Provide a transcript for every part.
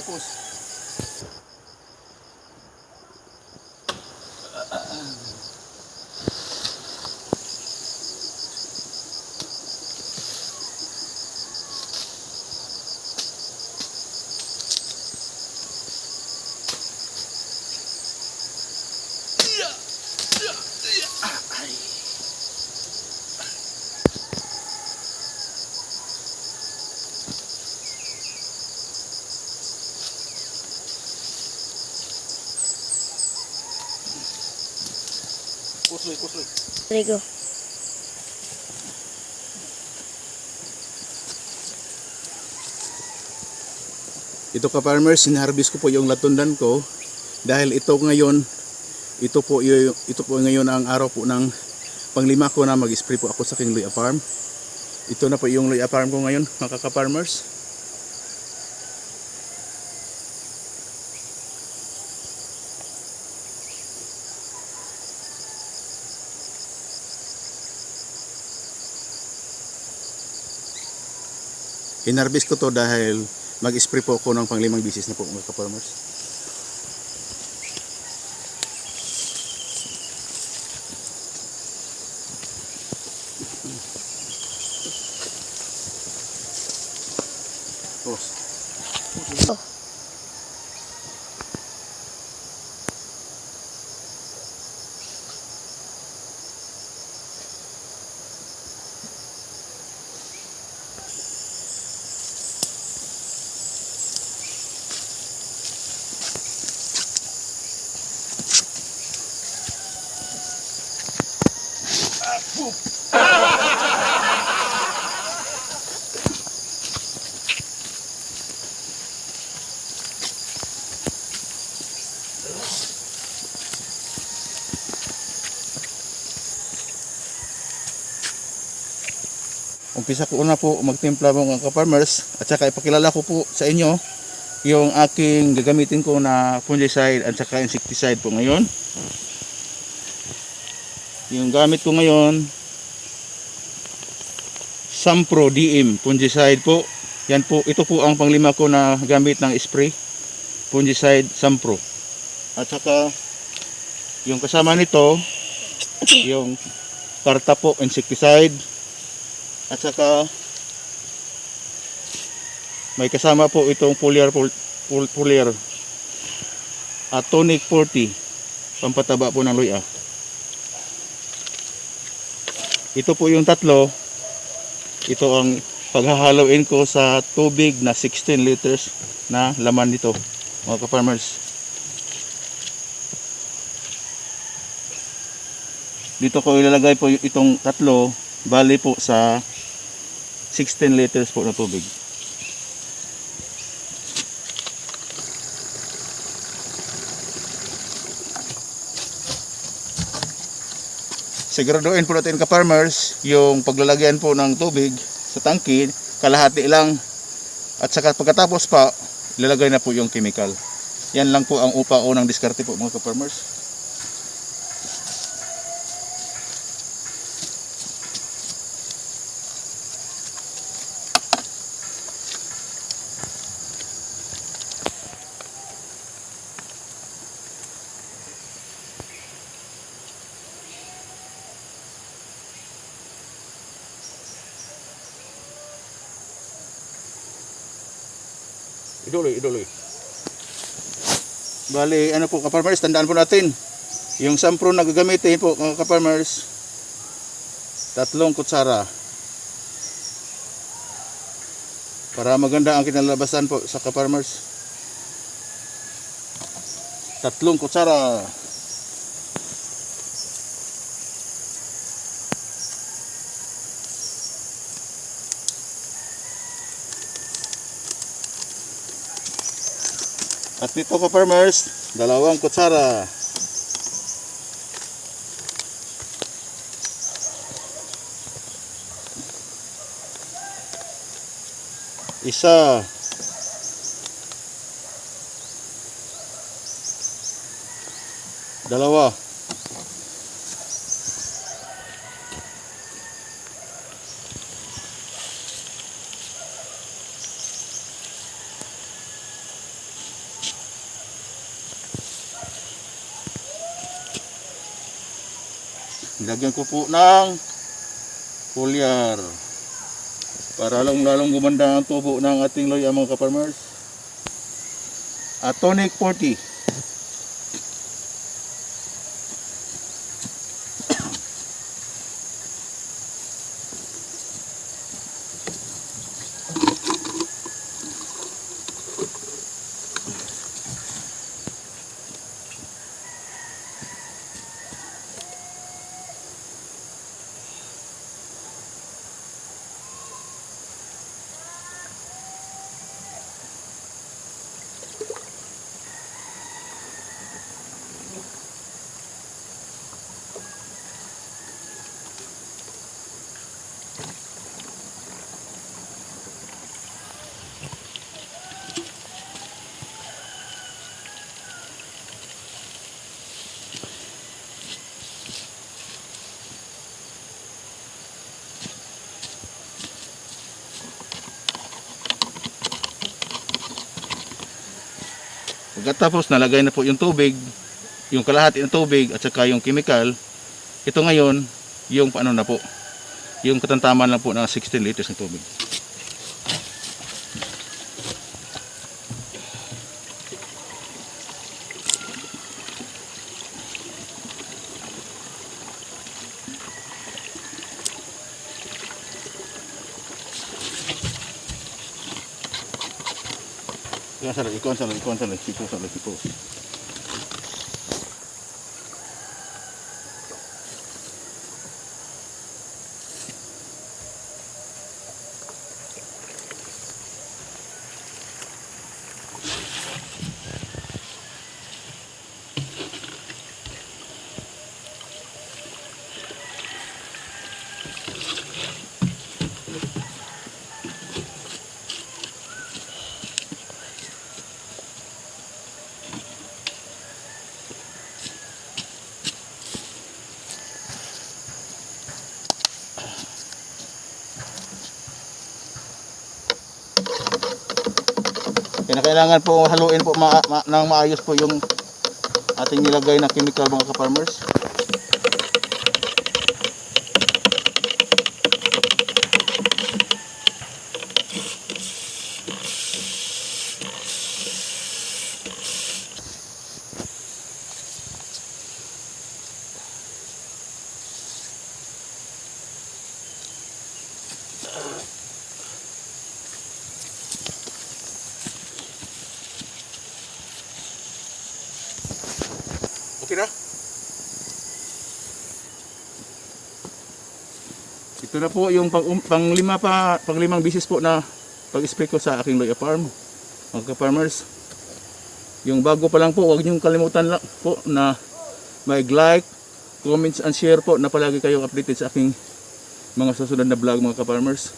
Tapos kusloy. There you go. Ito ka farmers, sinharvest ko po yung latundan ko dahil ito po ngayon ang araw po ng panglima ko na mag-spray po ako sa aking luya farm. Ito na po yung luya farm ko ngayon, mga ka-farmers. Hinarvest ko to dahil mag-spray po ako ng panglimang bisis na po, mga ka-farmers. Oh. Umpisa ko una po magtimpla mga ka-farmers at saka ipakilala ko po sa inyo yung aking gagamitin ko na fungicide at saka insecticide po ngayon. Yung gamit ko ngayon, Sampro DM fungicide po. Yan po, ito po ang panglima ko na gamit ng spray, fungicide Sampro. At saka yung kasama nito, yung Karta po insecticide. At saka may kasama po itong foliar at tonic 40 pampataba po ng luya. Ito po yung tatlo. Ito ang paghahaloin ko sa tubig na 16 liters na laman nito, mga ka-farmers. Dito ko ilalagay po itong tatlo, bali po sa 16 liters po na tubig. Siguraduhin po natin ka-farmers yung paglalagyan po ng tubig sa tangke, kalahati lang. At saka pagkatapos pa, ilalagay na po yung chemical. Yan lang po ang unang diskarte po, mga ka-farmers. Iduloy. Bali, ano po ka-farmers, tandaan po natin. Yung Sampro na gagamitin po, mga ka-farmers, 3 kutsara. Para maganda ang kinalabasan po sa ka-farmers. 3 kutsara. At dito ka-farmers, 2 kutsara. Isa. Dalawa. Nilagyan ko po ng foliar para lalong gumanda ang tubo ng ating loya mga ka-farmers. Tonic 40. Pagkatapos nalagay na po yung tubig, yung kalahati ng tubig at saka yung chemical, ito ngayon yung paano na po, yung katantaman lang po ng 16 liters ng tubig. Ikaw sa sipo. Kailangan po haluin po ng maayos po yung ating nilagay na chemical mga ka-farmers. Okay na? Ito na po yung panglimang bisis po na pag-spray ko sa aking loya farm. Mga ka-farmers, yung bago pa lang po, huwag niyong kalimutan lang po na mag-like, comments and share po na palagi kayong updated sa aking mga susunod na vlog mga ka-farmers.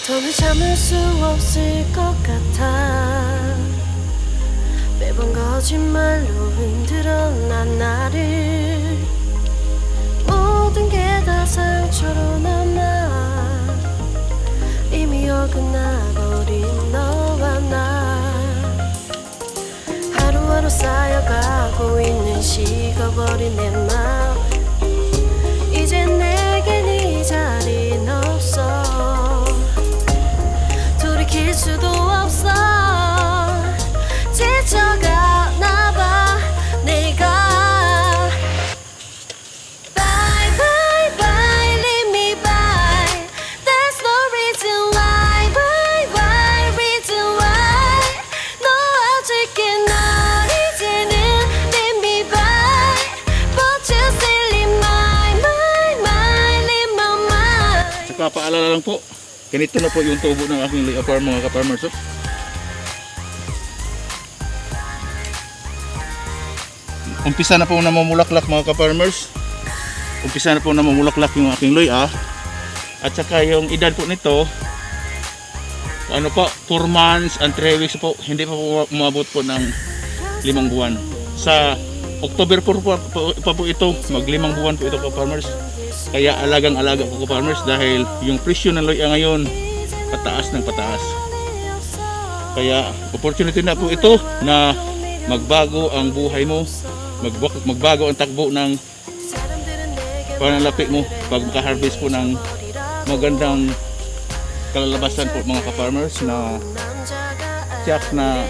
더는 참을 수 없을 것 같아 매번 거짓말로 흔들어난 나를 모든 게 다 상처로 남아 이미 어긋나버린 너와 나 하루하루 쌓여가고 있는 식어버린 내 맘 이제 내겐 이 자리는 없어 돌이킬 수도 없어 지쳐가나봐 내가 Bye bye bye leave me by There's no reason why Bye bye reason why 너 어저께 날 이제는 leave me by But you still leave my leave my mind Saka paalala lang po, ganito na po yung tubo ng aking loya farm mga ka-farmers. Umpisa na po namumulaklak mga ka-farmers. Umpisa na po namumulaklak yung aking loya. At saka yung edad po nito, ano po, 4 months and 3 weeks po. Hindi pa po umabot po ng 5 buwan. Sa October 4 pa po ito, mag-5 buwan po ito ka-farmers. Kaya alagang-alaga po ka-farmers dahil yung presyo ng luya ngayon pataas ng pataas. Kaya opportunity na po ito na magbago ang buhay mo, magbago ang takbo ng pananalapi mo pag maka-harvest po ng magandang kalalabasan po mga ka-farmers na tiyak na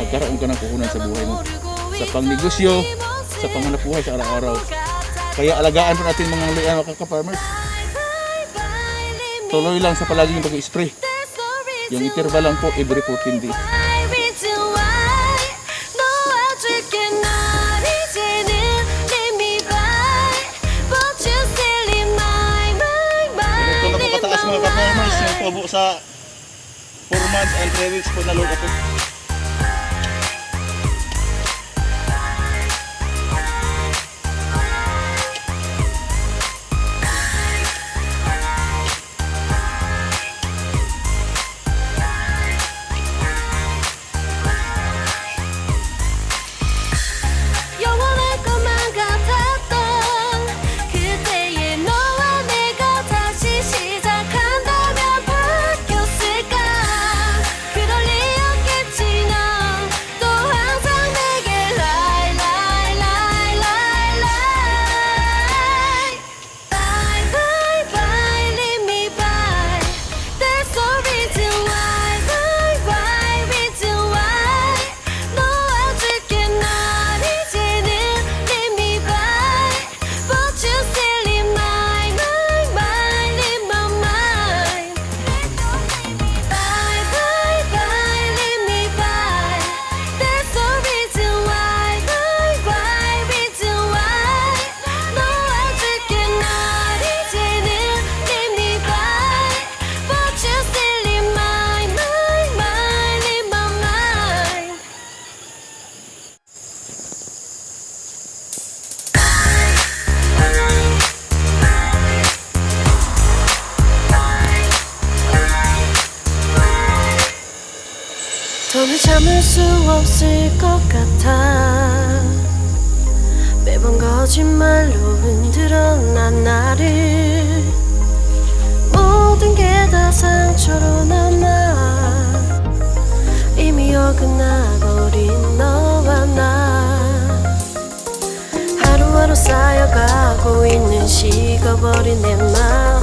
magkaroon ka ng puhunan sa buhay mo, sa pangnegosyo, sa panghanap buhay sa araw-araw. Kaya alagaan po natin mga luya mga ka-farmers. Tuloy lang sa palaging pag-spray. Yung interval lang po every 14 days. Ito na po kataas mga ka-farmers, yung tubo sa 4 months and 3 weeks po na luya po. 영원할 것만 같았던 그때의 너와 내가 다시 시작한다면 바뀌었을까. 그럴 리 없겠지. 넌 또 항상 내게 lie lie lie lie lie. Bye bye bye leave me by. There's no reason why. Bye bye reason why. 너 아직은 날 이제는 leave me by. But you still in my mind in my mind. Bye bye bye leave me by. There's no reason why. Bye bye reason why. 너 아직은 날 이제는 leave me by. But you still in my mind in my mind. 더는 참을 수 없을 것 같아. 매번 거짓말로 흔들어 난 나를. 모든 게 다 상처로 남아. 이미 어긋나버린 너와 나. 하루하루 쌓여가고 있는 식어버린 내 맘.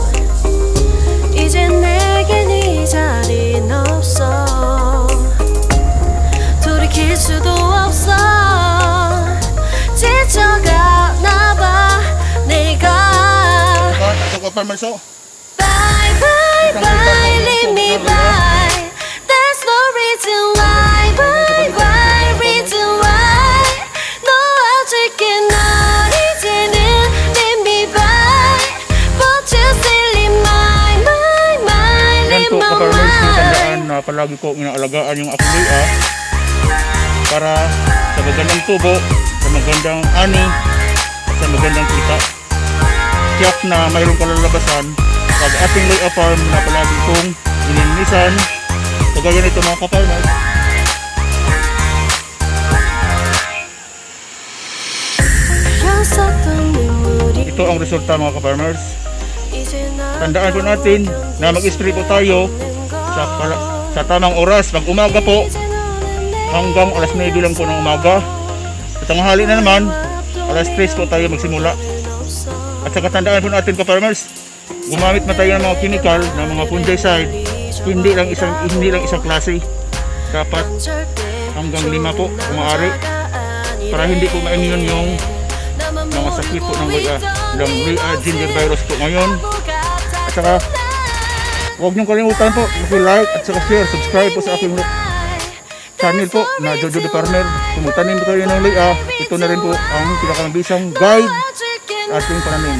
이젠 내겐 이 자리는 없어. 돌이킬 수도 없어. 지쳐가나봐 내가. Ito ka-farmers oh. Bye bye bye leave me by. There's no reason why. Bye bye reason why. 너 아직은 날 이제는 leave me by. But you still in my mind Yan in po my ka-farmers, mind. tandaan na palagi ko inaalagaan yung aking luya para sa magandang tubo, sa magandang ani, at sa magandang kita. Tiyak na mayroong kalalabasan pag ating luya farm na palagi kong ininisan. Kagaya nito mga ka-farmers. 흘렀었던 눈물이 Ito ang resulta mga ka-farmers. 이제 Tandaan po natin na mag-spray po tayo sa tamang oras. Pag umaga po, hanggang alas 9 lang po ng umaga. Sa tanghali na naman, alas 3 po tayo magsimula. At saka tandaan po natin ka-farmers, gumamit na tayo ng mga chemical, ng mga fungicide, hindi lang isang klase. Dapat hanggang 5 po kung maaari, para hindi po ma-immune yung mga sakit po ng luya ginger virus po ngayon. At saka huwag niyong kalimutan po mag-like at saka share, subscribe po sa aking channel po na Jojo the Farmer. Kung magtanim po kayo ng luya, ito na rin po ang pinakamabisang guide sa ating pananim.